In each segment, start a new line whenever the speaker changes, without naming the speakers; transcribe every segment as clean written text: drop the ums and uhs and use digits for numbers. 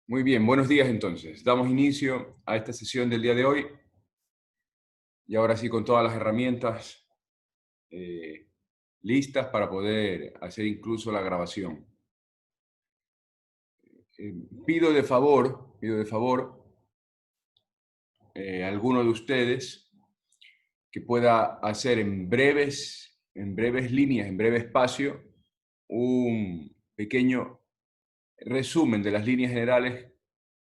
Muy bien, buenos días entonces. Damos inicio a esta sesión del día de hoy y ahora sí con todas las herramientas listas para poder hacer incluso la grabación. Pido de favor a alguno de ustedes que pueda hacer en breves líneas, en breve espacio, un pequeño resumen de las líneas generales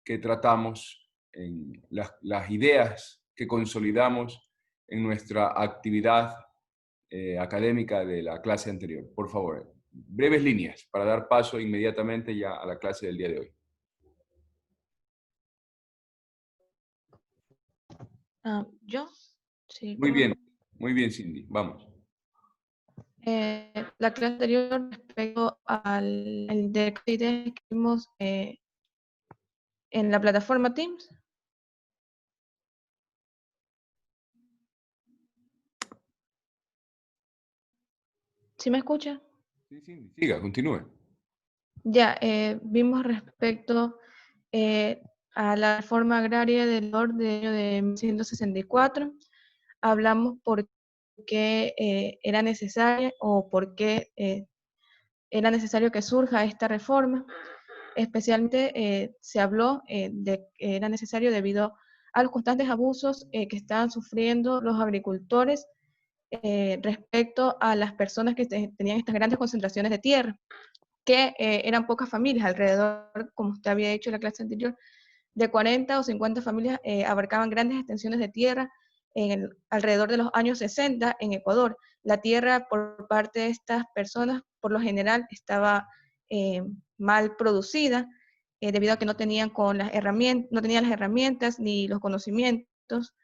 que tratamos, en las ideas que consolidamos en nuestra actividad académica de la clase anterior. Por favor, breves líneas para dar paso inmediatamente ya a la clase del día de hoy.
¿Yo? Sí,
Muy bien, Cindy, vamos.
la clase anterior respecto al de ideas que vimos en la plataforma Teams. ¿Sí me escucha?
Sí, Cindy, siga, continúe.
Ya, vimos respecto a la reforma agraria del orden de 1964. Hablamos por qué era necesaria o por qué era necesario que surja esta reforma. Especialmente se habló de que era necesario debido a los constantes abusos que estaban sufriendo los agricultores respecto a las personas que tenían estas grandes concentraciones de tierra, que eran pocas familias, alrededor, como usted había dicho en la clase anterior, de 40 o 50 familias abarcaban grandes extensiones de tierra alrededor de los años 60 en Ecuador. La tierra por parte de estas personas, por lo general, estaba mal producida, debido a que no tenían no tenían las herramientas ni los conocimientos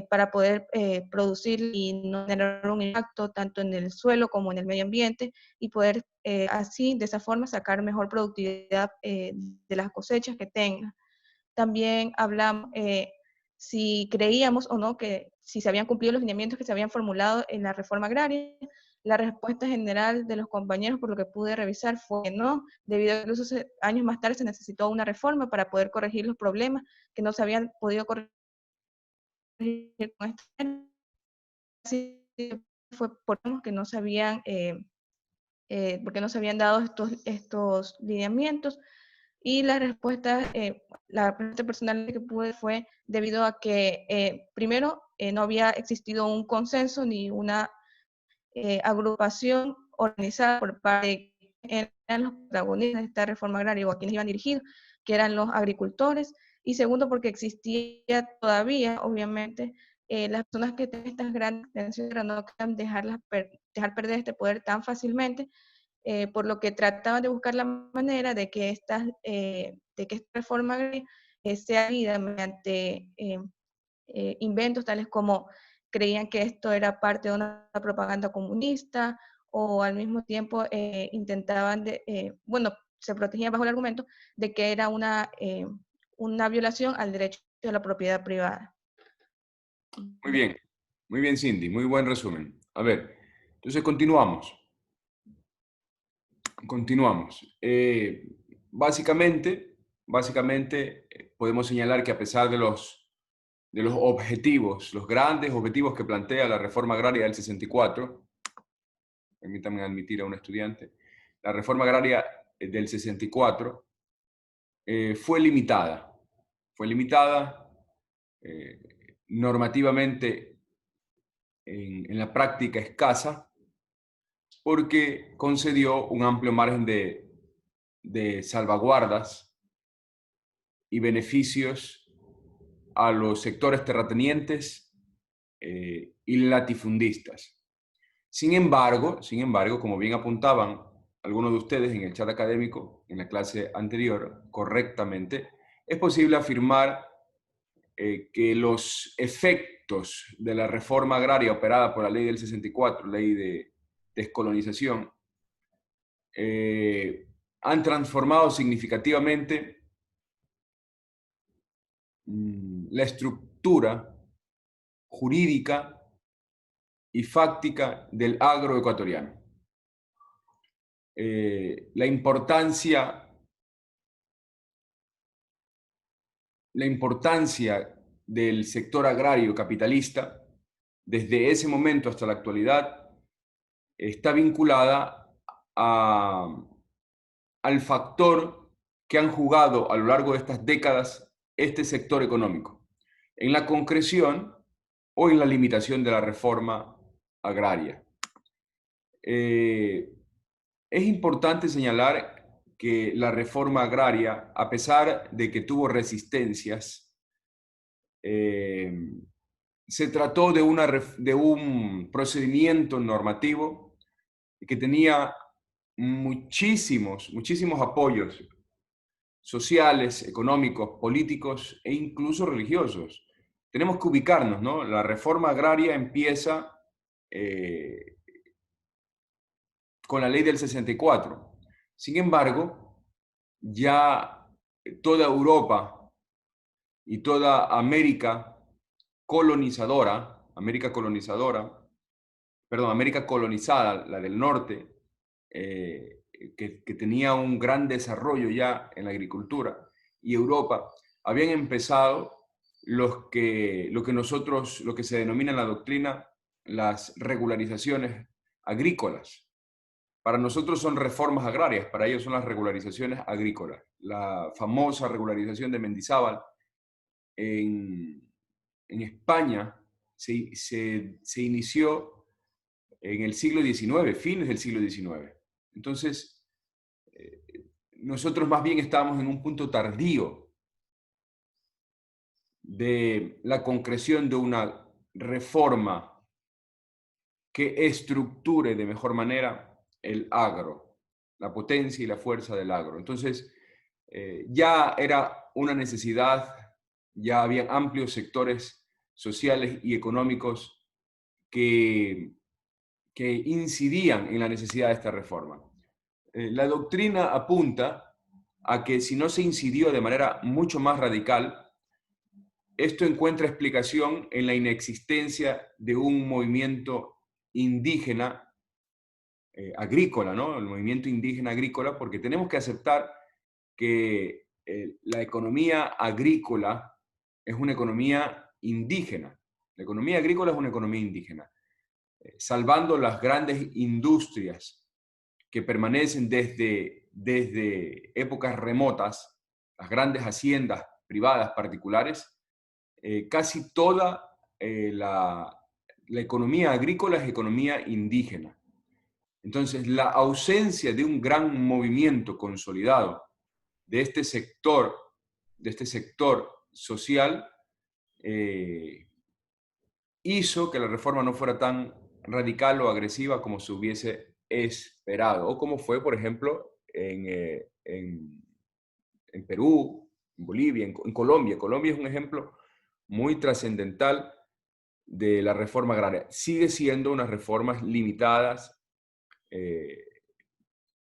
para poder producir y no tener un impacto tanto en el suelo como en el medio ambiente y poder así, de esa forma, sacar mejor productividad de las cosechas que tengan. También hablamos si creíamos o no que si se habían cumplido los lineamientos que se habían formulado en la reforma agraria. La respuesta general de los compañeros, por lo que pude revisar, fue que no, debido a que incluso años más tarde se necesitó una reforma para poder corregir los problemas que no se habían podido corregir con esta. Así fue porque no se habían, porque no se habían dado estos lineamientos. Y la respuesta personal que pude fue debido a que, primero, no había existido un consenso ni una agrupación organizada por parte de eran los protagonistas de esta reforma agraria o a quienes iban dirigidos, que eran los agricultores. Y segundo, porque existía todavía, obviamente, las personas que tienen estas grandes extensiones no querían dejar perder este poder tan fácilmente, por lo que trataban de buscar la manera de que esta reforma agraria sea vida mediante inventos tales como creían que esto era parte de una propaganda comunista o al mismo tiempo intentaban, se protegían bajo el argumento de que era una violación al derecho a la propiedad privada.
Muy bien, Cindy, muy buen resumen. A ver, entonces continuamos. Básicamente, podemos señalar que a pesar de los objetivos, los grandes objetivos que plantea la reforma agraria del 64, permítanme admitir a un estudiante, la reforma agraria del 64 fue limitada normativamente en la práctica escasa, porque concedió un amplio margen de salvaguardas y beneficios a los sectores terratenientes y latifundistas. Sin embargo, como bien apuntaban algunos de ustedes en el chat académico, en la clase anterior, correctamente, es posible afirmar que los efectos de la reforma agraria operada por la ley del 64, ley de descolonización, han transformado significativamente la estructura jurídica y fáctica del agroecuatoriano. La importancia del sector agrario capitalista, desde ese momento hasta la actualidad, está vinculada al factor que han jugado a lo largo de estas décadas este sector económico, en la concreción o en la limitación de la reforma agraria. Es importante señalar que la reforma agraria, a pesar de que tuvo resistencias, se trató de un procedimiento normativo que tenía muchísimos apoyos sociales, económicos, políticos e incluso religiosos. Tenemos que ubicarnos, ¿no? La reforma agraria empieza con la ley del 64. Sin embargo, ya toda Europa y toda América colonizada, la del norte, que tenía un gran desarrollo ya en la agricultura, y Europa, habían empezado lo que se denomina en la doctrina las regularizaciones agrícolas. Para nosotros son reformas agrarias, para ellos son las regularizaciones agrícolas. La famosa regularización de Mendizábal en España se inició en el siglo XIX, fines del siglo XIX. Entonces, nosotros más bien estábamos en un punto tardío de la concreción de una reforma que estructure de mejor manera el agro, la potencia y la fuerza del agro. Entonces, ya era una necesidad, ya había amplios sectores sociales y económicos que incidían en la necesidad de esta reforma. La doctrina apunta a que si no se incidió de manera mucho más radical, esto encuentra explicación en la inexistencia de un movimiento indígena agrícola, ¿no? El movimiento indígena agrícola, porque tenemos que aceptar que la economía agrícola es una economía indígena. La economía agrícola es una economía indígena. Salvando las grandes industrias que permanecen desde épocas remotas, las grandes haciendas privadas particulares, casi toda la economía agrícola es economía indígena. Entonces, la ausencia de un gran movimiento consolidado de este sector social, hizo que la reforma no fuera tan radical o agresiva como se hubiese esperado, o como fue, por ejemplo, en Perú, en Bolivia, en Colombia. Colombia es un ejemplo muy trascendental de la reforma agraria. Sigue siendo unas reformas limitadas,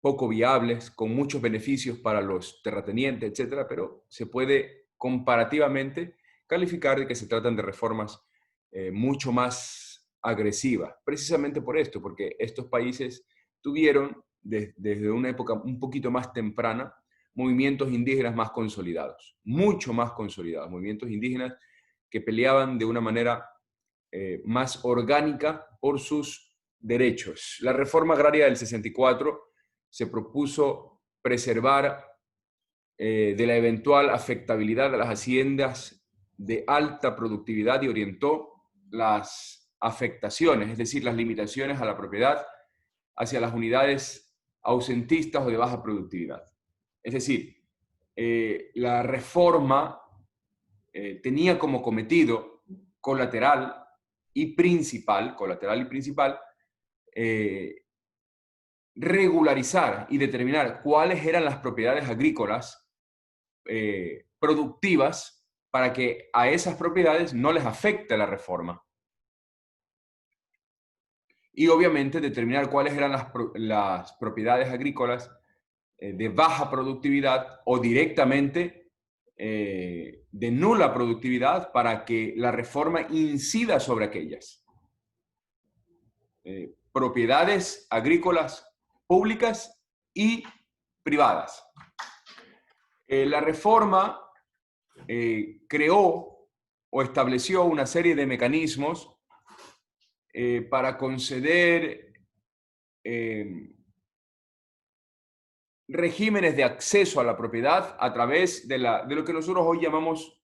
poco viables, con muchos beneficios para los terratenientes, etcétera, pero se puede comparativamente calificar de que se tratan de reformas mucho más agresivas, precisamente por esto, porque estos países tuvieron desde una época un poquito más temprana movimientos indígenas más consolidados, mucho más consolidados, movimientos indígenas que peleaban de una manera más orgánica por sus derechos. La reforma agraria del 64 se propuso preservar de la eventual afectabilidad de las haciendas de alta productividad y orientó las afectaciones, es decir, las limitaciones a la propiedad hacia las unidades ausentistas o de baja productividad. Es decir, la reforma tenía como cometido colateral y principal, regularizar y determinar cuáles eran las propiedades agrícolas productivas para que a esas propiedades no les afecte la reforma. Y obviamente determinar cuáles eran las propiedades agrícolas de baja productividad o directamente de nula productividad para que la reforma incida sobre aquellas. propiedades agrícolas públicas y privadas. La reforma creó o estableció una serie de mecanismos para conceder regímenes de acceso a la propiedad a través de lo que nosotros hoy llamamos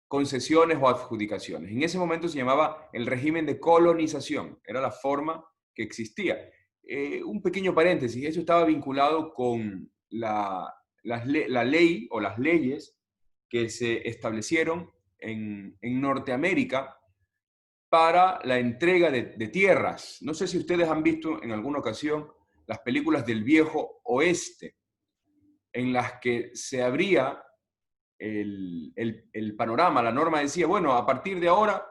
concesiones o adjudicaciones. En ese momento se llamaba el régimen de colonización, era la forma que existía. Un pequeño paréntesis, eso estaba vinculado con la ley o las leyes que se establecieron en Norteamérica para la entrega de tierras. No sé si ustedes han visto en alguna ocasión las películas del Viejo Oeste, en las que se abría el panorama. La norma decía, bueno, a partir de ahora,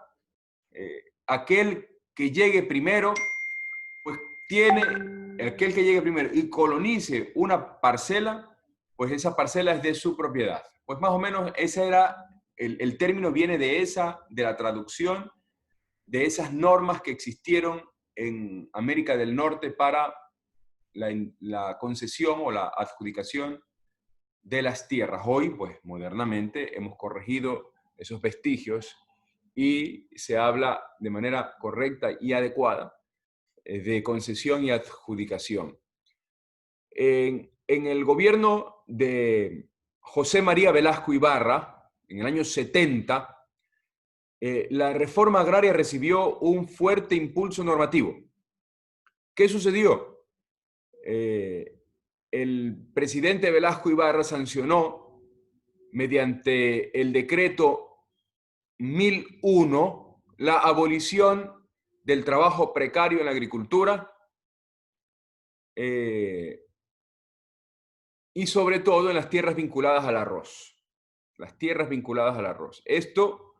aquel que llegue primero, pues aquel que llegue primero y colonice una parcela, pues esa parcela es de su propiedad. Pues más o menos ese era, el término viene de la traducción de esas normas que existieron en América del Norte para la concesión o la adjudicación de las tierras. Hoy, pues modernamente, hemos corregido esos vestigios y se habla de manera correcta y adecuada de concesión y adjudicación. En el gobierno de José María Velasco Ibarra, en el año 70, la reforma agraria recibió un fuerte impulso normativo. ¿Qué sucedió? El presidente Velasco Ibarra sancionó mediante el decreto 1001 la abolición del trabajo precario en la agricultura y sobre todo en las tierras vinculadas al arroz. Las tierras vinculadas al arroz. Esto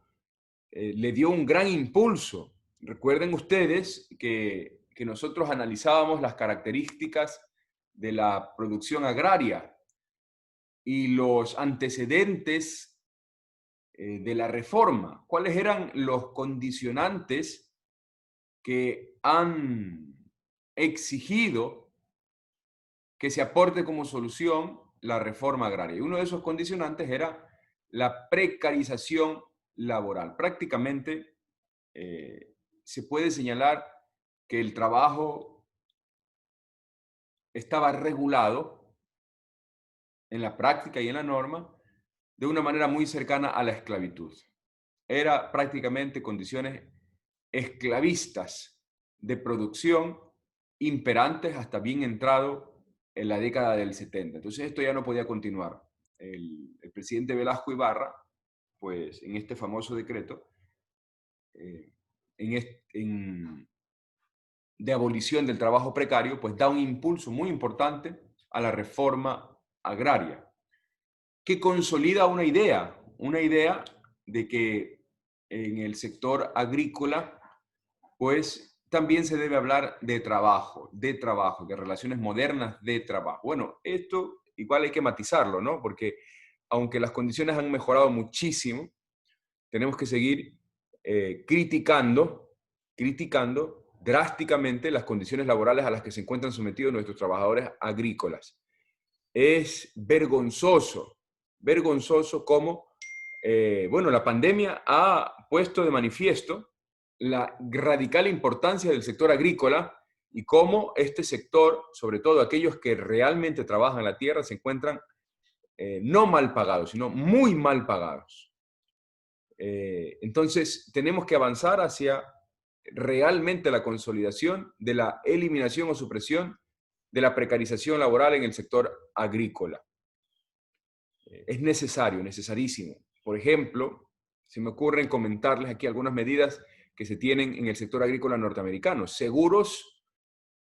le dio un gran impulso. Recuerden ustedes que nosotros analizábamos las características de la producción agraria y los antecedentes de la reforma. ¿Cuáles eran los condicionantes que han exigido que se aporte como solución la reforma agraria? Y uno de esos condicionantes era la precarización laboral. Prácticamente se puede señalar que el trabajo estaba regulado en la práctica y en la norma de una manera muy cercana a la esclavitud. Era prácticamente condiciones esclavistas de producción imperantes hasta bien entrado en la década del 70. Entonces esto ya no podía continuar. El presidente Velasco Ibarra, pues en este famoso decreto, de abolición del trabajo precario, pues da un impulso muy importante a la reforma agraria, que consolida una idea de que en el sector agrícola, pues también se debe hablar de trabajo, de relaciones modernas de trabajo. Bueno, esto igual hay que matizarlo, ¿no? Porque aunque las condiciones han mejorado muchísimo, tenemos que seguir criticando drásticamente las condiciones laborales a las que se encuentran sometidos nuestros trabajadores agrícolas. Es vergonzoso cómo, bueno, la pandemia ha puesto de manifiesto la radical importancia del sector agrícola y cómo este sector, sobre todo aquellos que realmente trabajan la tierra, se encuentran no mal pagados, sino muy mal pagados. Entonces, tenemos que avanzar hacia realmente la consolidación de la eliminación o supresión de la precarización laboral en el sector agrícola. Es necesario, necesarísimo. Por ejemplo, se me ocurren comentarles aquí algunas medidas que se tienen en el sector agrícola norteamericano. Seguros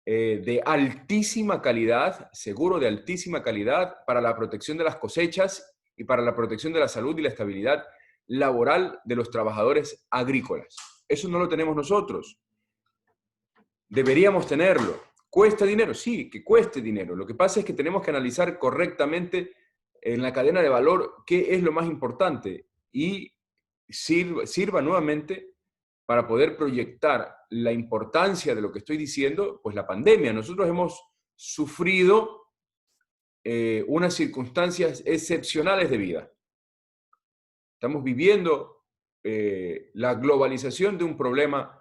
de altísima calidad, seguro de altísima calidad para la protección de las cosechas y para la protección de la salud y la estabilidad laboral de los trabajadores agrícolas. Eso no lo tenemos nosotros. Deberíamos tenerlo. ¿Cuesta dinero? Sí, que cueste dinero. Lo que pasa es que tenemos que analizar correctamente en la cadena de valor qué es lo más importante y sirva nuevamente para poder proyectar la importancia de lo que estoy diciendo, pues la pandemia. Nosotros hemos sufrido unas circunstancias excepcionales de vida. Estamos viviendo la globalización de un problema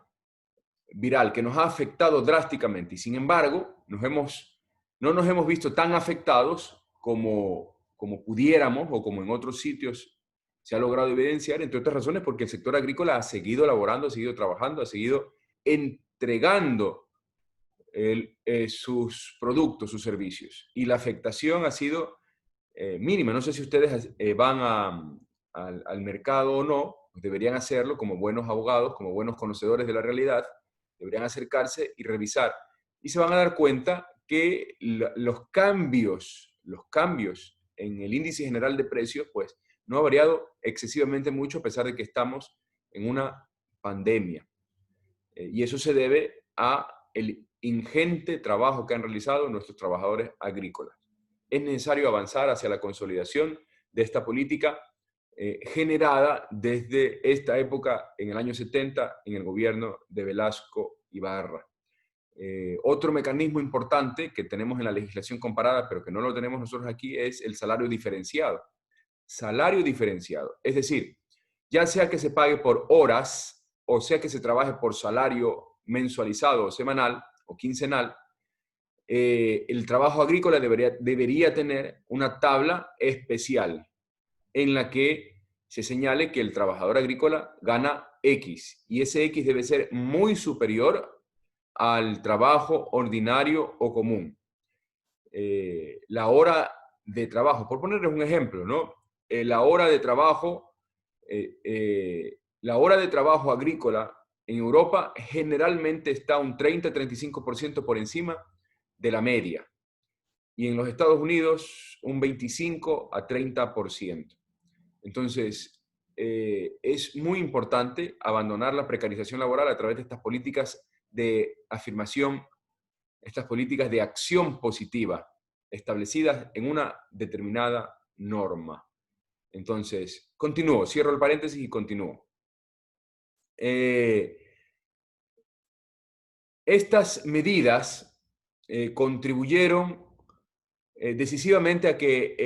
viral que nos ha afectado drásticamente y sin embargo no nos hemos visto tan afectados como pudiéramos o como en otros sitios se ha logrado evidenciar, entre otras razones porque el sector agrícola ha seguido laborando, ha seguido trabajando, ha seguido entregando sus productos, sus servicios. Y la afectación ha sido mínima. No sé si ustedes van al mercado o no, pues deberían hacerlo como buenos abogados, como buenos conocedores de la realidad, deberían acercarse y revisar. Y se van a dar cuenta que los cambios en el índice general de precios, pues no ha variado excesivamente mucho a pesar de que estamos en una pandemia. Y eso se debe a el ingente trabajo que han realizado nuestros trabajadores agrícolas. Es necesario avanzar hacia la consolidación de esta política generada desde esta época, en el año 70, en el gobierno de Velasco Ibarra. Otro mecanismo importante que tenemos en la legislación comparada, pero que no lo tenemos nosotros aquí, es el salario diferenciado. Salario diferenciado, es decir, ya sea que se pague por horas, o sea que se trabaje por salario mensualizado o semanal o quincenal, el trabajo agrícola debería tener una tabla especial en la que se señale que el trabajador agrícola gana X y ese X debe ser muy superior al trabajo ordinario o común. La hora de trabajo, por ponerles un ejemplo, ¿no? La hora de trabajo agrícola en Europa generalmente está un 30-35% por encima de la media y en los Estados Unidos un 25-30%. Entonces, es muy importante abandonar la precarización laboral a través de estas políticas de afirmación, estas políticas de acción positiva establecidas en una determinada norma. Entonces, continúo, cierro el paréntesis y continúo. Estas medidas contribuyeron decisivamente a que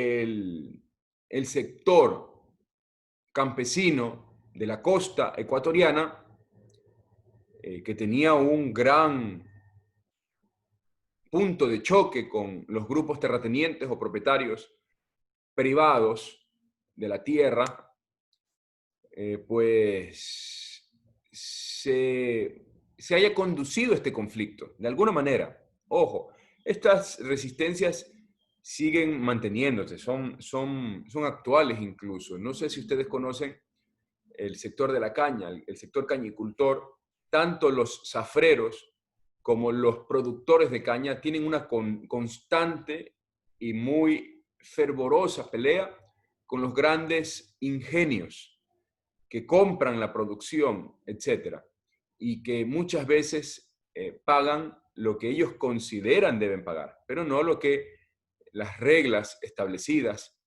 el sector campesino de la costa ecuatoriana, que tenía un gran punto de choque con los grupos terratenientes o propietarios privados de la tierra, pues se haya conducido este conflicto, de alguna manera. Ojo, estas resistencias siguen manteniéndose, son actuales incluso. No sé si ustedes conocen el sector de la caña, el sector cañicultor, tanto los zafreros como los productores de caña tienen una constante y muy fervorosa pelea con los grandes ingenios que compran la producción, etcétera, y que muchas veces pagan lo que ellos consideran deben pagar, pero no lo que las reglas establecidas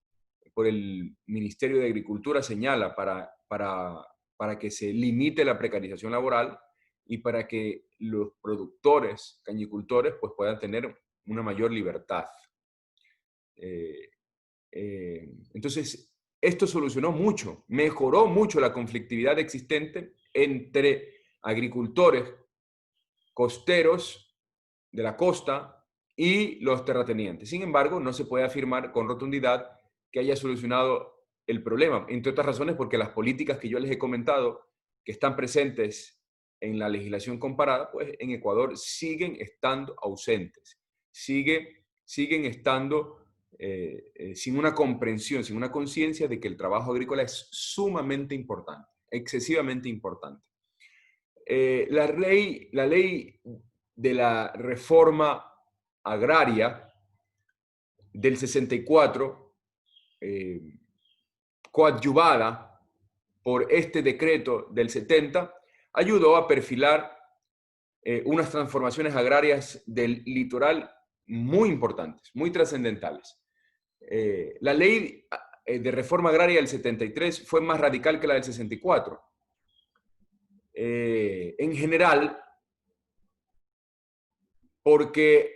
por el Ministerio de Agricultura señala para que se limite la precarización laboral y para que los productores, cañicultores, pues puedan tener una mayor libertad. Entonces, esto solucionó mucho, mejoró mucho la conflictividad existente entre agricultores costeros de la costa y los terratenientes. Sin embargo, no se puede afirmar con rotundidad que haya solucionado el problema, entre otras razones porque las políticas que yo les he comentado, que están presentes en la legislación comparada, pues en Ecuador siguen estando ausentes, siguen estando sin una comprensión, sin una conciencia de que el trabajo agrícola es sumamente importante, excesivamente importante. La ley de la reforma agraria del 64, coadyuvada por este decreto del 70, ayudó a perfilar unas transformaciones agrarias del litoral muy importantes, muy trascendentales. La ley de reforma agraria del 73 fue más radical que la del 64. en general, porque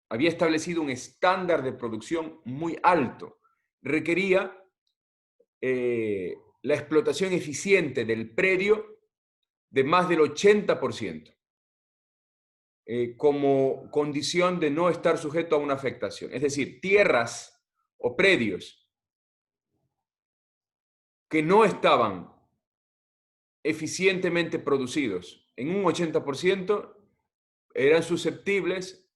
había establecido un estándar de producción muy alto, requería la explotación eficiente del predio de más del 80%, como condición de no estar sujeto a una afectación. Es decir, tierras o predios que no estaban eficientemente producidos en un 80% eran susceptibles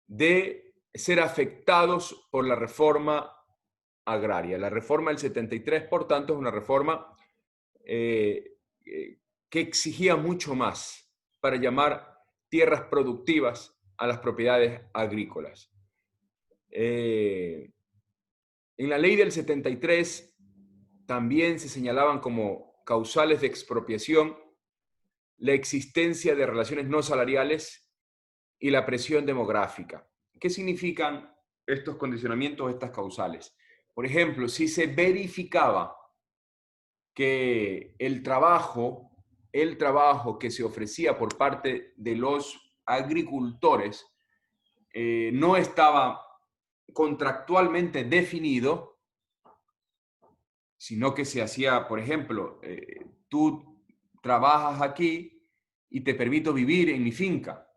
de ser afectados por la reforma agraria. La reforma del 73, por tanto, es una reforma que exigía mucho más para llamar tierras productivas a las propiedades agrícolas. En la ley del 73 también se señalaban como causales de expropiación la existencia de relaciones no salariales y la presión demográfica. ¿Qué significan estos condicionamientos, estas causales? Por ejemplo, si se verificaba que el trabajo que se ofrecía por parte de los agricultores no estaba contractualmente definido, sino que se hacía, por ejemplo, tú trabajas aquí y te permito vivir en mi finca.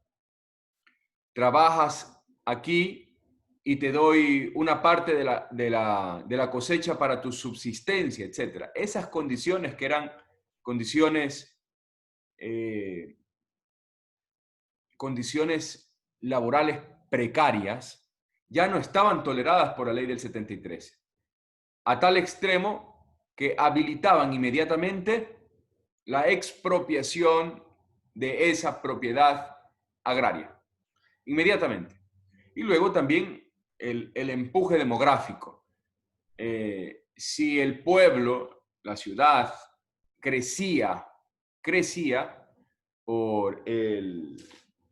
Trabajas aquí y te doy una parte de la cosecha para tu subsistencia, etc. Esas condiciones que eran condiciones, condiciones laborales precarias, ya no estaban toleradas por la ley del 73, a tal extremo que habilitaban inmediatamente la expropiación de esa propiedad agraria. Inmediatamente. Y luego también el empuje demográfico. Si el pueblo, la ciudad, crecía por el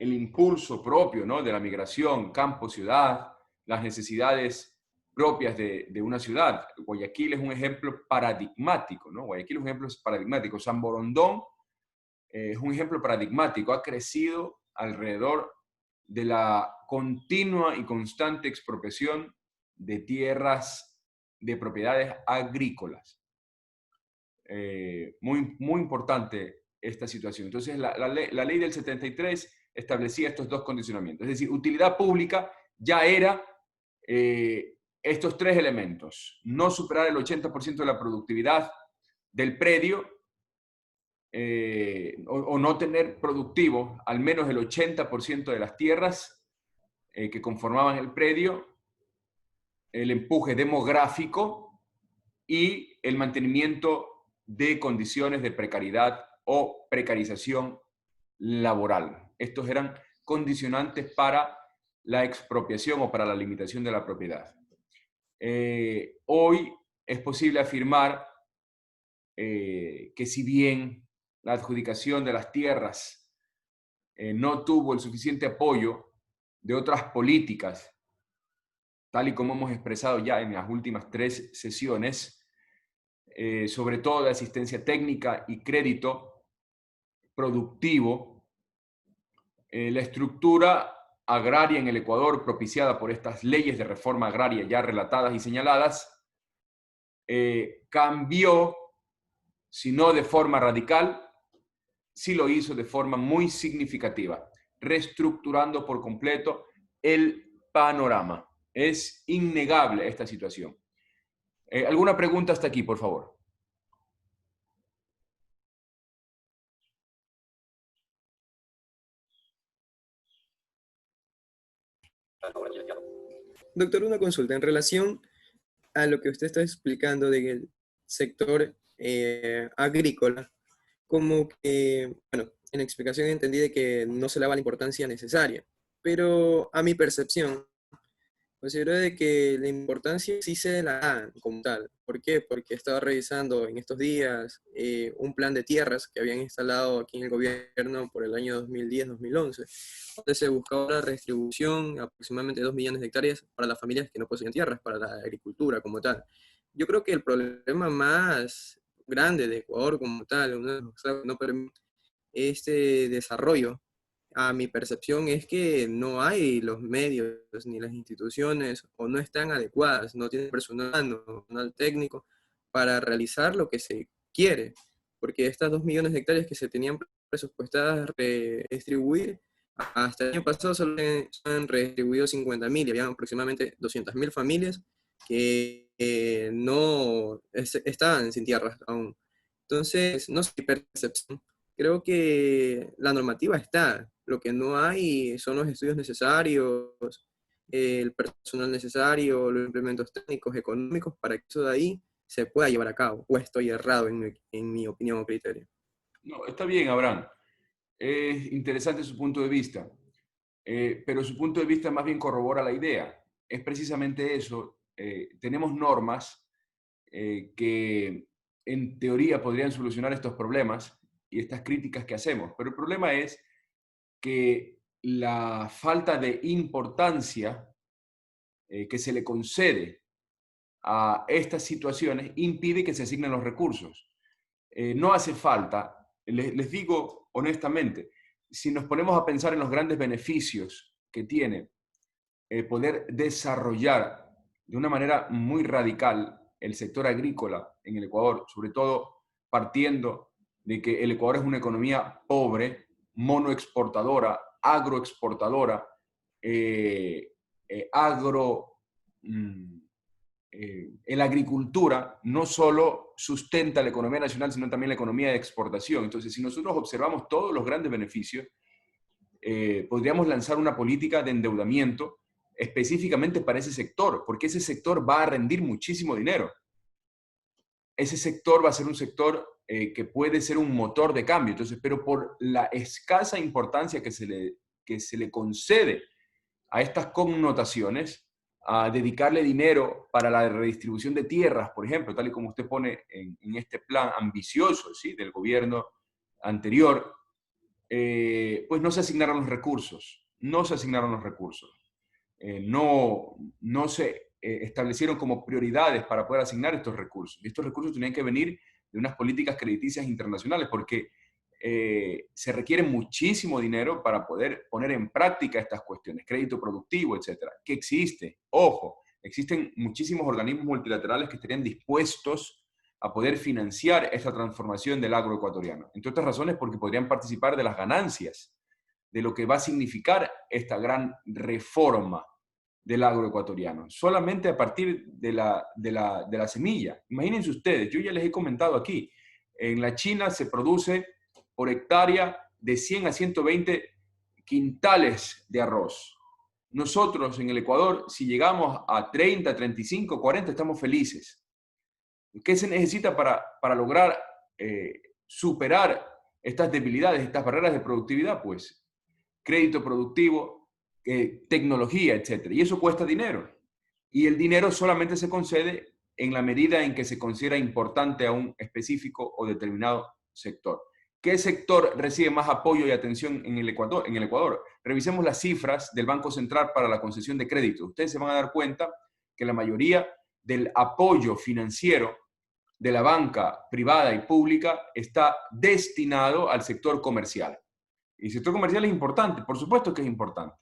impulso propio, ¿no?, de la migración campo-ciudad, las necesidades propias de una ciudad. Guayaquil es un ejemplo paradigmático, ¿no? Guayaquil es un ejemplo paradigmático. San Borondón es un ejemplo paradigmático. Ha crecido alrededor de la continua y constante expropiación de tierras, de propiedades agrícolas. Muy importante esta situación. Entonces, la ley del 73 establecía estos dos condicionamientos. Es decir, utilidad pública ya era estos tres elementos: no superar el 80% de la productividad del predio, o no tener productivo al menos el 80% de las tierras que conformaban el predio, el empuje demográfico y el mantenimiento de condiciones de precariedad o precarización laboral. Estos eran condicionantes para la expropiación o para la limitación de la propiedad. Hoy es posible afirmar que si bien la adjudicación de las tierras no tuvo el suficiente apoyo de otras políticas, tal y como hemos expresado ya en las últimas 3 sesiones, sobre todo de asistencia técnica y crédito productivo, la estructura agraria en el Ecuador, propiciada por estas leyes de reforma agraria ya relatadas y señaladas, cambió, si no de forma radical, sí lo hizo de forma muy significativa, reestructurando por completo el panorama. Es innegable esta situación. ¿Alguna pregunta hasta aquí, por favor?
Doctor, una consulta en relación a lo que usted está explicando del sector agrícola, como que, bueno, en la explicación entendí de que no se le daba la importancia necesaria, pero a mi percepción, considero de que la importancia sí se la da como tal. ¿Por qué? Porque estaba revisando en estos días un plan de tierras que habían instalado aquí en el gobierno por el año 2010-2011, donde se buscaba la redistribución aproximadamente de 2 millones de hectáreas para las familias que no poseen tierras, para la agricultura como tal. Yo creo que el problema más, grande de Ecuador como tal, uno de los obstáculos que no permite este desarrollo, a mi percepción es que no hay los medios ni las instituciones o no están adecuadas, no tienen personal, no, personal técnico para realizar lo que se quiere, porque estas 2 millones de hectáreas que se tenían presupuestadas redistribuir, hasta el año pasado solo se han redistribuido 50.000 y había aproximadamente 200.000 familias que no estaban sin tierras aún. Entonces, no sé, mi percepción. Creo que la normativa está, lo que no hay son los estudios necesarios, el personal necesario, los implementos técnicos, económicos, para que eso de ahí se pueda llevar a cabo. ¿O estoy errado en mi opinión o criterio?
No, está bien, Abraham. Es interesante su punto de vista, pero su punto de vista más bien corrobora la idea. Es precisamente eso. Tenemos normas que en teoría podrían solucionar estos problemas y estas críticas que hacemos, pero el problema es que la falta de importancia que se le concede a estas situaciones impide que se asignen los recursos. No hace falta, les digo honestamente, si nos ponemos a pensar en los grandes beneficios que tiene poder desarrollar de una manera muy radical el sector agrícola en el Ecuador, sobre todo partiendo de que el Ecuador es una economía pobre, monoexportadora, agroexportadora, agro... la agricultura no solo sustenta la economía nacional, sino también la economía de exportación. Entonces, si nosotros observamos todos los grandes beneficios, podríamos lanzar una política de endeudamiento específicamente para ese sector, porque ese sector va a rendir muchísimo dinero. Ese sector va a ser un sector que puede ser un motor de cambio. Entonces, pero por la escasa importancia que se le concede a estas connotaciones, a dedicarle dinero para la redistribución de tierras, por ejemplo, tal y como usted pone en este plan ambicioso, ¿sí?, del gobierno anterior, pues no se asignaron los recursos, no se asignaron los recursos, no se establecieron como prioridades para poder asignar estos recursos. Y estos recursos tenían que venir de unas políticas crediticias internacionales, porque se requiere muchísimo dinero para poder poner en práctica estas cuestiones, crédito productivo, etcétera, que existe. Ojo, existen muchísimos organismos multilaterales que estarían dispuestos a poder financiar esta transformación del agroecuatoriano. Entre otras razones, porque podrían participar de las ganancias de lo que va a significar esta gran reforma del agroecuatoriano, solamente a partir de la semilla. Imagínense ustedes, yo ya les he comentado aquí, en la China se produce por hectárea de 100 a 120 quintales de arroz. Nosotros en el Ecuador, si llegamos a 30, 35, 40, estamos felices. ¿Qué se necesita para lograr superar estas debilidades, estas barreras de productividad? Pues crédito productivo, tecnología, etc. Y eso cuesta dinero. Y el dinero solamente se concede en la medida en que se considera importante a un específico o determinado sector. ¿Qué sector recibe más apoyo y atención en el Ecuador? Revisemos las cifras del Banco Central para la concesión de crédito. Ustedes se van a dar cuenta que la mayoría del apoyo financiero de la banca privada y pública está destinado al sector comercial. Y el sector comercial es importante, por supuesto que es importante,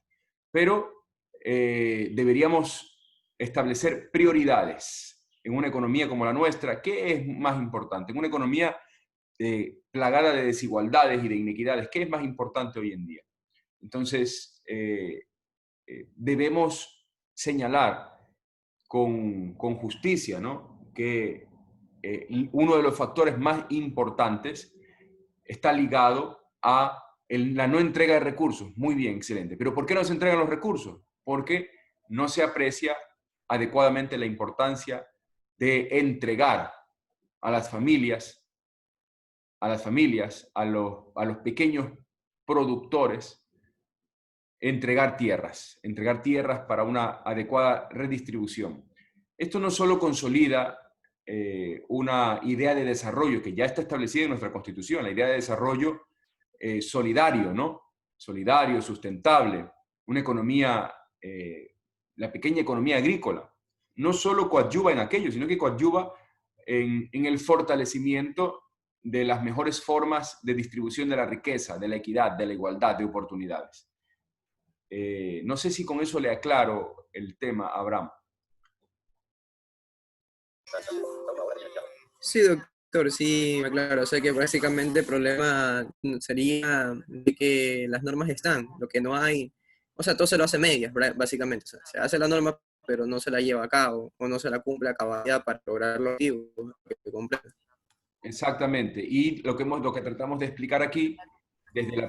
pero deberíamos establecer prioridades en una economía como la nuestra. ¿Qué es más importante? En una economía plagada de desigualdades y de inequidades, ¿qué es más importante hoy en día? Entonces, debemos señalar con justicia, ¿no?, que uno de los factores más importantes está ligado a la no entrega de recursos. Muy bien, excelente. ¿Pero por qué no se entregan los recursos? Porque no se aprecia adecuadamente la importancia de entregar a las familias, a los pequeños productores, entregar tierras para una adecuada redistribución. Esto no solo consolida una idea de desarrollo que ya está establecida en nuestra Constitución, la idea de desarrollo solidario, ¿no? Solidario, sustentable, una economía, la pequeña economía agrícola, no solo coadyuva en aquello, sino que coadyuva en el fortalecimiento de las mejores formas de distribución de la riqueza, de la equidad, de la igualdad de oportunidades. No sé si con eso le aclaro el tema, Abraham.
Sí, doctor, sí, claro. O sea que básicamente el problema sería de que las normas están, lo que no hay, o sea, todo se lo hace medias, básicamente. O sea, se hace la norma, pero no se la lleva a cabo, o no se la cumple a cabalidad para lograr los objetivos que cumple.
Exactamente. Y lo que tratamos de explicar aquí, desde la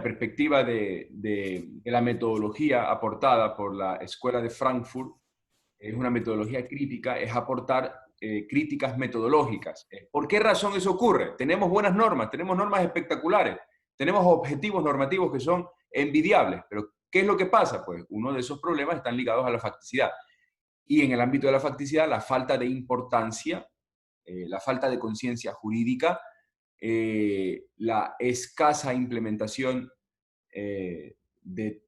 perspectiva de la metodología aportada por la Escuela de Frankfurt, es una metodología crítica, es aportar críticas metodológicas. ¿Por qué razón eso ocurre? Tenemos buenas normas, tenemos normas espectaculares, tenemos objetivos normativos que son envidiables, pero ¿qué es lo que pasa? Pues uno de esos problemas están ligados a la facticidad. Y en el ámbito de la facticidad, la falta de importancia, la falta de conciencia jurídica, la escasa implementación de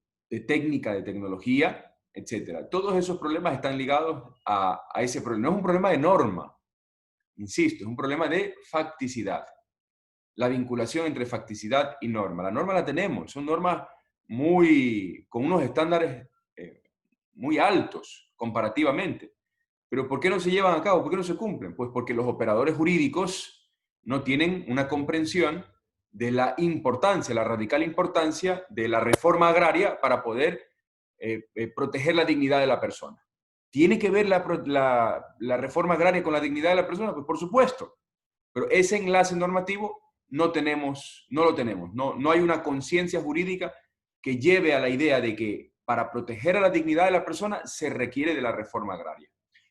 técnica, de tecnología, etcétera. Todos esos problemas están ligados a ese problema. No es un problema de norma, insisto, es un problema de facticidad. La vinculación entre facticidad y norma. La norma la tenemos, son normas con unos estándares muy altos comparativamente. Pero ¿por qué no se llevan a cabo? ¿Por qué no se cumplen? Pues porque los operadores jurídicos no tienen una comprensión de la importancia, la radical importancia de la reforma agraria para poder proteger la dignidad de la persona. ¿Tiene que ver la reforma agraria con la dignidad de la persona? Pues por supuesto, pero ese enlace normativo no lo tenemos, no hay una conciencia jurídica que lleve a la idea de que para proteger a la dignidad de la persona se requiere de la reforma agraria.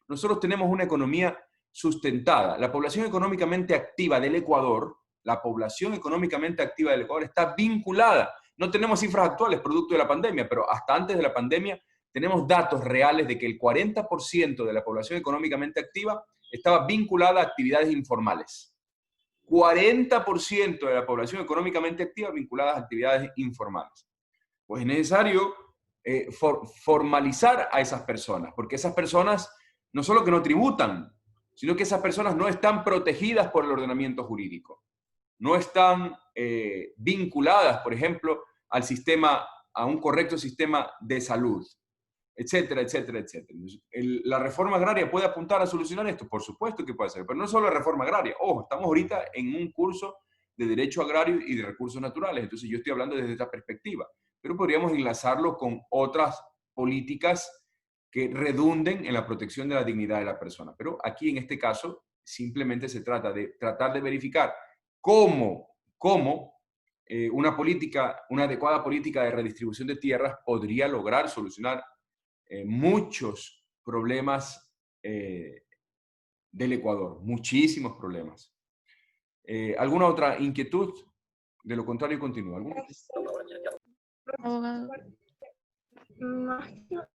Nosotros tenemos una economía sustentada. La población económicamente activa del Ecuador, está vinculada. No tenemos cifras actuales producto de la pandemia, pero hasta antes de la pandemia tenemos datos reales de que el 40% de la población económicamente activa estaba vinculada a actividades informales. 40% de la población económicamente activa vinculada a actividades informales. Pues es necesario formalizar a esas personas, porque esas personas no solo que no tributan, sino que esas personas no están protegidas por el ordenamiento jurídico. No están vinculadas, por ejemplo, a un correcto sistema de salud, etcétera, etcétera, etcétera. ¿La reforma agraria puede apuntar a solucionar esto? Por supuesto que puede ser, pero no solo la reforma agraria. Ojo, estamos ahorita en un curso de Derecho Agrario y de Recursos Naturales, entonces yo estoy hablando desde esta perspectiva, pero podríamos enlazarlo con otras políticas que redunden en la protección de la dignidad de la persona. Pero aquí, en este caso, simplemente se trata de tratar de verificar cómo una adecuada política de redistribución de tierras podría lograr solucionar muchos problemas del Ecuador, muchísimos problemas. ¿Alguna otra inquietud? De lo contrario, continúa.
Abogado.
Más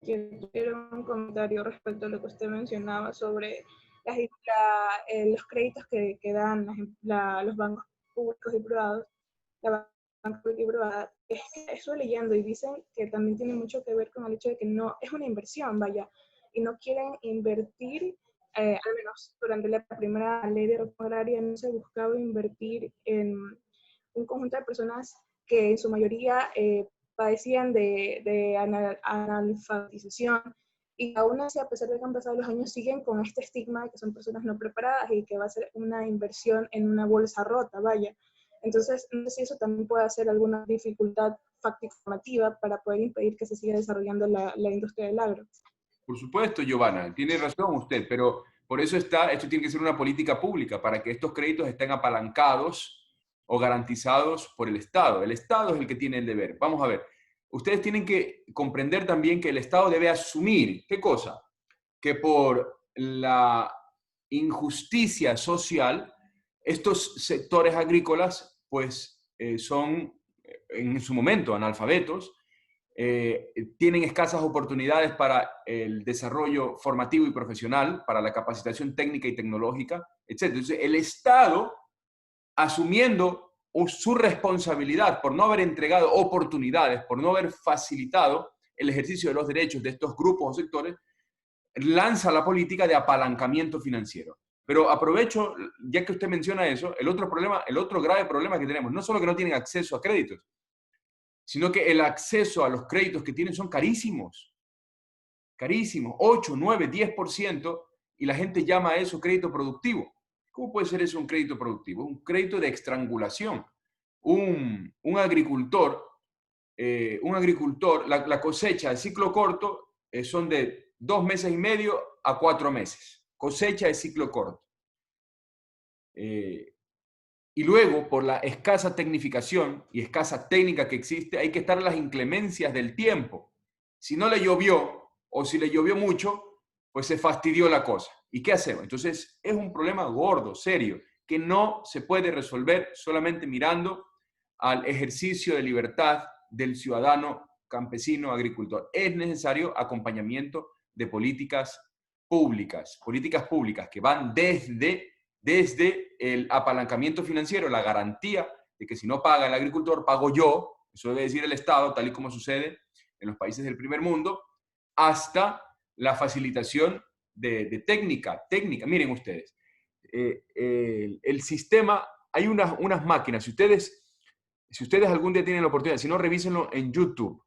que quiero un comentario respecto a lo que usted mencionaba sobre los créditos que dan los bancos públicos y privados, la banca pública y privada. Es que estoy leyendo y dicen que también tiene mucho que ver con el hecho de que no es una inversión, vaya, y no quieren invertir, al menos durante la primera ley de reforma agraria no se buscaba invertir en un conjunto de personas que en su mayoría padecían de analfabetización, y aún así, a pesar de que han pasado los años, siguen con este estigma de que son personas no preparadas y que va a ser una inversión en una bolsa rota, vaya. Entonces, no sé si eso también puede hacer alguna dificultad fáctica para poder impedir que se siga desarrollando la industria del agro.
Por supuesto, Giovanna, tiene razón usted, pero por eso esto tiene que ser una política pública, para que estos créditos estén apalancados o garantizados por el Estado. El Estado es el que tiene el deber. Vamos a ver, ustedes tienen que comprender también que el Estado debe asumir, ¿qué cosa? Que por la injusticia social, estos sectores agrícolas, pues, son en su momento analfabetos, tienen escasas oportunidades para el desarrollo formativo y profesional, para la capacitación técnica y tecnológica, etc. Entonces, el Estado, asumiendo su responsabilidad por no haber entregado oportunidades, por no haber facilitado el ejercicio de los derechos de estos grupos o sectores, lanza la política de apalancamiento financiero. Pero aprovecho, ya que usted menciona eso, el otro grave problema que tenemos, no solo que no tienen acceso a créditos, sino que el acceso a los créditos que tienen son carísimos. Carísimos, 8, 9, 10%, y la gente llama a eso crédito productivo. ¿Cómo puede ser eso un crédito productivo? Un crédito de estrangulación. Un agricultor, la cosecha, el ciclo corto, son de 2 meses y medio a 4 meses. Cosecha de ciclo corto. Y luego, por la escasa tecnificación y escasa técnica que existe, hay que estar en las inclemencias del tiempo. Si no le llovió, o si le llovió mucho, pues se fastidió la cosa. ¿Y qué hacemos? Entonces, es un problema gordo, serio, que no se puede resolver solamente mirando al ejercicio de libertad del ciudadano campesino agricultor. Es necesario acompañamiento de políticas públicas que van desde el apalancamiento financiero, la garantía de que si no paga el agricultor, pago yo, eso debe decir el Estado, tal y como sucede en los países del primer mundo, hasta la facilitación de técnica. Miren ustedes, el sistema, hay unas máquinas, si ustedes algún día tienen la oportunidad, si no, revísenlo en YouTube.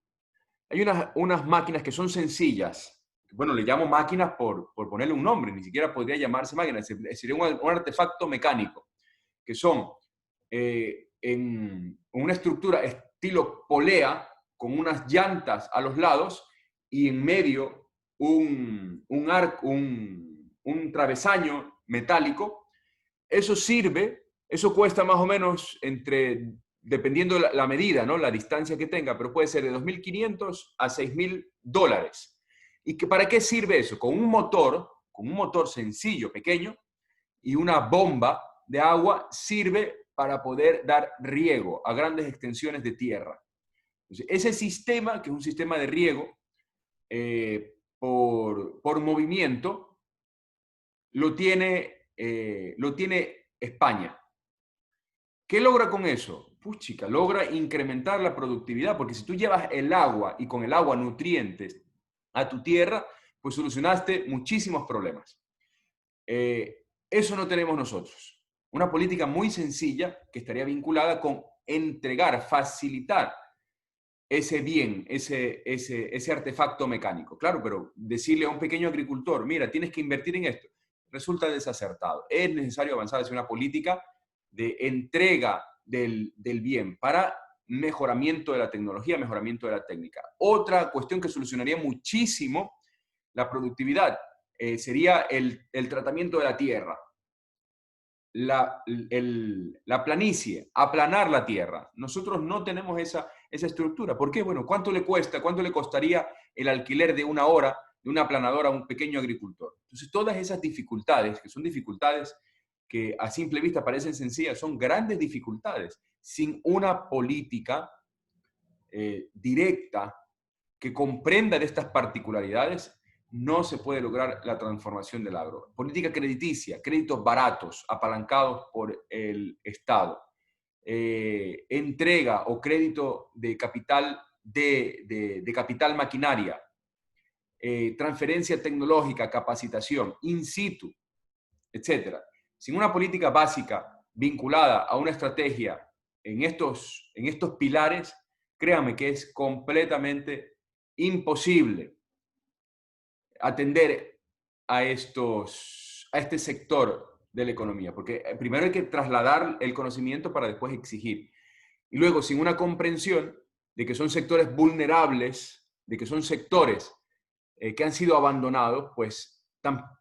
Hay unas máquinas que son sencillas. Bueno, le llamo máquinas por ponerle un nombre, ni siquiera podría llamarse máquinas, sería un artefacto mecánico, que son en una estructura estilo polea, con unas llantas a los lados y en medio un travesaño metálico. Eso sirve, eso cuesta más o menos dependiendo la medida, ¿no? La distancia que tenga, pero puede ser de $2.500 a $6.000. ¿Y para qué sirve eso? Con un motor sencillo, pequeño, y una bomba de agua, sirve para poder dar riego a grandes extensiones de tierra. Entonces, ese sistema, que es un sistema de riego por movimiento, lo tiene España. ¿Qué logra con eso? Pues chica, logra incrementar la productividad, porque si tú llevas el agua y con el agua nutrientes a tu tierra, pues solucionaste muchísimos problemas. Eso no tenemos nosotros. Una política muy sencilla que estaría vinculada con facilitar ese bien, ese artefacto mecánico. Claro, pero decirle a un pequeño agricultor, mira, tienes que invertir en esto, resulta desacertado. Es necesario avanzar hacia una política de entrega del bien para mejoramiento de la tecnología, mejoramiento de la técnica. Otra cuestión que solucionaría muchísimo la productividad sería el tratamiento de la tierra. La planicie, aplanar la tierra. Nosotros no tenemos esa estructura. ¿Por qué? Bueno, ¿cuánto le costaría el alquiler de una hora de una aplanadora a un pequeño agricultor? Entonces, todas esas dificultades, que son dificultades que a simple vista parecen sencillas, son grandes dificultades. Sin una política directa que comprenda de estas particularidades, no se puede lograr la transformación del agro. Política crediticia, créditos baratos, apalancados por el Estado. Entrega o crédito de capital, de capital maquinaria. Transferencia tecnológica, capacitación, in situ, etc. Sin una política básica vinculada a una estrategia en estos pilares, créame que es completamente imposible atender a este sector de la economía, porque primero hay que trasladar el conocimiento para después exigir. Y luego, sin una comprensión de que son sectores vulnerables, de que son sectores que han sido abandonados, pues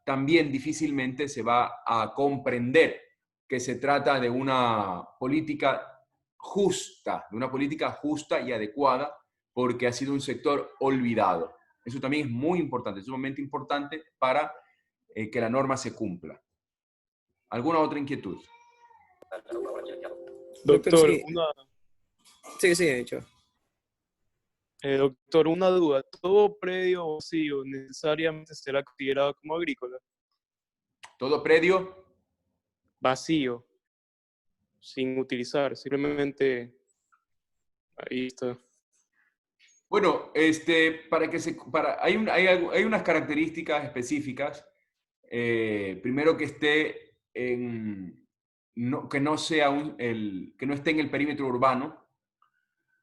también difícilmente se va a comprender que se trata de una política justa y adecuada, porque ha sido un sector olvidado. Eso también es muy importante, es sumamente importante para que la norma se cumpla. ¿Alguna otra inquietud?
Doctor,
Sí.
Sí, hecho.
Doctor, una duda. ¿Todo predio vacío necesariamente será considerado como agrícola?
Todo predio
Vacío, sin utilizar, simplemente ahí está.
Bueno, hay unas características específicas. Primero que esté que no que no esté en el perímetro urbano,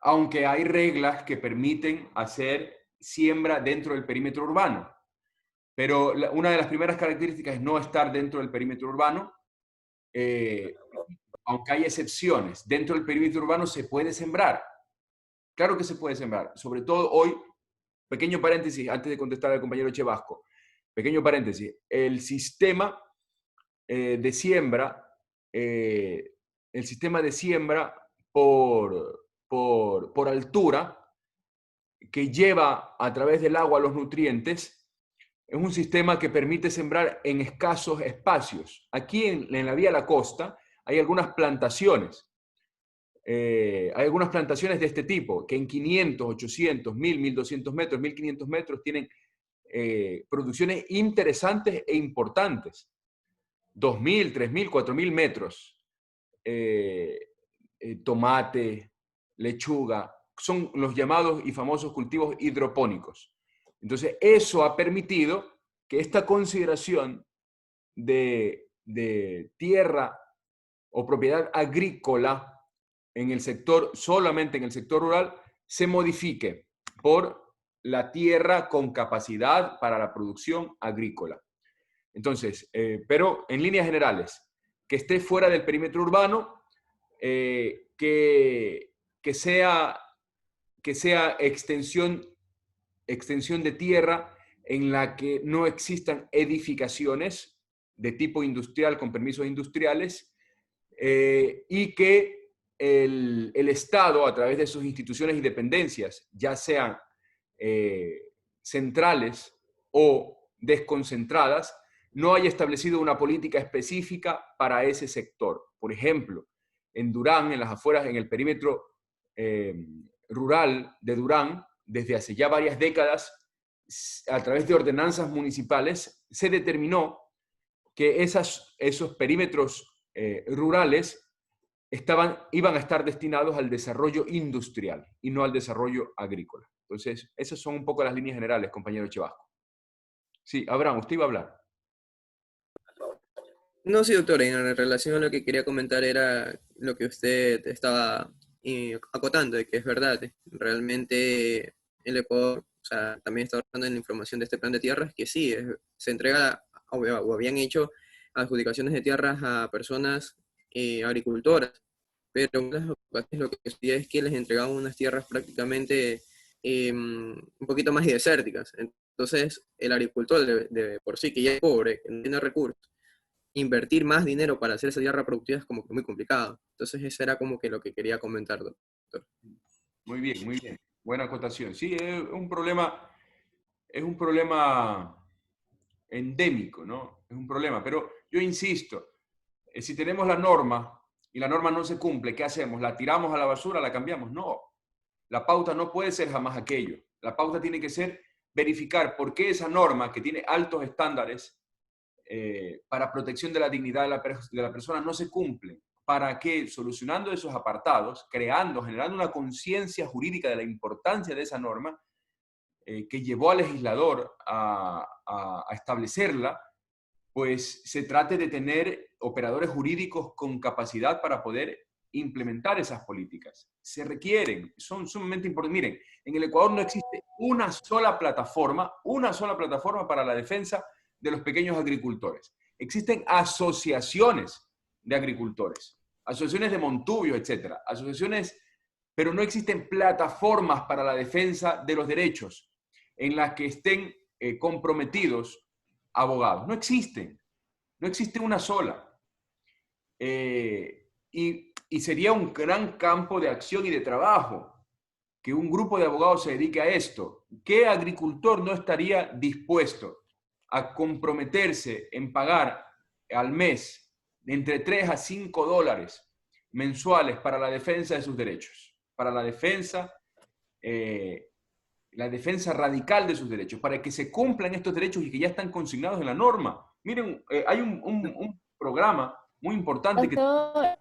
aunque hay reglas que permiten hacer siembra dentro del perímetro urbano. Pero una de las primeras características es no estar dentro del perímetro urbano, aunque hay excepciones. Dentro del perímetro urbano se puede sembrar. Claro que se puede sembrar. Sobre todo hoy, pequeño paréntesis, antes de contestar al compañero Chevasco, pequeño paréntesis, el sistema de siembra, por altura, que lleva a través del agua los nutrientes, es un sistema que permite sembrar en escasos espacios. Aquí en la vía a la costa hay algunas plantaciones. Hay algunas plantaciones de este tipo, que en 500, 800, 1000, 1200 metros, 1500 metros tienen producciones interesantes e importantes. 2000, 3000, 4000 metros. Tomate, lechuga, son los llamados y famosos cultivos hidropónicos. Entonces, eso ha permitido que esta consideración de tierra o propiedad agrícola en el sector, solamente en el sector rural, se modifique por la tierra con capacidad para la producción agrícola. Entonces, pero en líneas generales, que esté fuera del perímetro urbano, que sea extensión de tierra en la que no existan edificaciones de tipo industrial con permisos industriales, y que el Estado, a través de sus instituciones y dependencias, ya sean centrales o desconcentradas, no haya establecido una política específica para ese sector. Por ejemplo, en Durán, en las afueras, en el perímetro rural de Durán, desde hace ya varias décadas, a través de ordenanzas municipales, se determinó que esos perímetros rurales iban a estar destinados al desarrollo industrial y no al desarrollo agrícola. Entonces, esas son un poco las líneas generales, compañero Chevasco. Sí, Abraham, usted iba a hablar.
No, sí, doctor, en relación a lo que quería comentar era lo que usted estaba acotando, de que es verdad, realmente el Ecuador, o sea, también está hablando en la información de este plan de tierras, que sí, se entrega, o habían hecho adjudicaciones de tierras a personas agricultoras, pero en las ocasiones lo que sucedía es que les entregaban unas tierras prácticamente un poquito más desérticas. Entonces, el agricultor de por sí, que ya es pobre, que no tiene recursos, invertir más dinero para hacer esa tierra productiva es como que muy complicado. Entonces, eso era como que lo que quería comentar, doctor.
Muy bien, muy bien. Buena acotación. Sí, es un problema endémico, ¿no? Es un problema. Pero yo insisto, si tenemos la norma y la norma no se cumple, ¿qué hacemos? ¿La tiramos a la basura, la cambiamos? No. La pauta no puede ser jamás aquello. La pauta tiene que ser verificar por qué esa norma, que tiene altos estándares para protección de la dignidad de la persona, no se cumple. Para que, solucionando esos apartados, generando una conciencia jurídica de la importancia de esa norma, que llevó al legislador a establecerla, pues se trate de tener operadores jurídicos con capacidad para poder implementar esas políticas. Se requieren, son sumamente importantes. Miren, en el Ecuador no existe una sola plataforma para la defensa de los pequeños agricultores. Existen asociaciones de agricultores, asociaciones de montubios, etcétera, asociaciones, pero no existen plataformas para la defensa de los derechos en las que estén comprometidos abogados. No existe una sola. Y sería un gran campo de acción y de trabajo que un grupo de abogados se dedique a esto. ¿Qué agricultor no estaría dispuesto a comprometerse en pagar al mes entre 3 a 5 dólares mensuales para la defensa de sus derechos? Para la defensa radical de sus derechos, para que se cumplan estos derechos y que ya están consignados en la norma. Miren, hay un programa muy importante
Doctor,